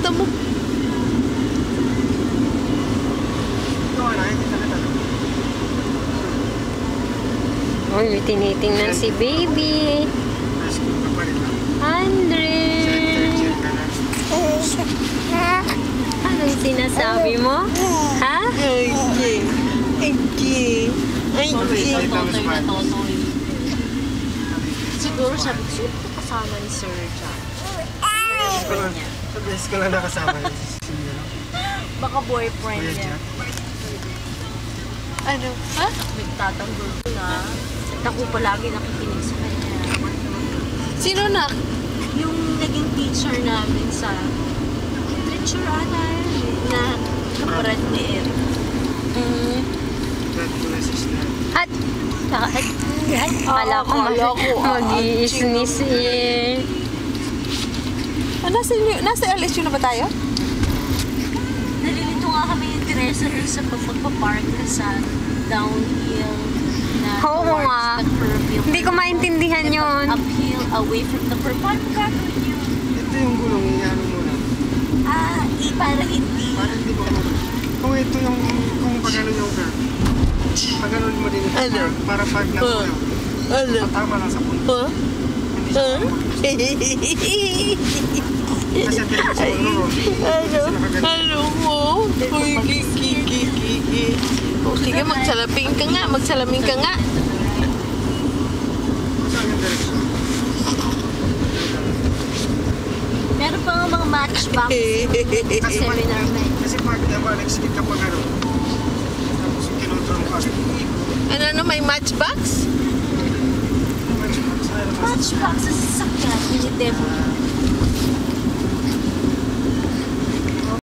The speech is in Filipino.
mata mo. Uy, may tinitingnan si baby. Andre. Anong sinasabi mo? Ha? Siguro sabi ko, kasama ni Sir John. Sa best ko lang nakasama yun. Baka boyfriend niya. Ano? Ha? Nagtatanggol ko na. At ako palagi nakikinig sa kanya. Sino na? Yung naging teacher namin sa literature na kaparat ni Eric. At kala ko mag-i-sneeze eh. Nasa LSU na ba tayo? Nalilito nga kami yung Teresa rin sa pagpapark na sa downhill na Oo nga. the curve. Hindi ko maintindihan yun. Uphill, away from the curve. Paano gagawin yun? Ito yung gulong, ano muna. Para hindi. Parang di ba kung ito yung, kung pagano yung curve. Pagano mo din ito. Ano? Para pag nakulang. Ano? Patama lang sa punto. Hindi siya kasi ang pinag sa ulo. Ano mo? Uy, kiki. O sige, magsalamin ka nga. Saan yung direksyon? Meron pa nga mga matchbox seminar na yun. Kasi pag nag-skip ka pag ano. Tapos kinontrol mo kasi. Ano, may matchbox? Matchbox sa sasakyan. Hindi devil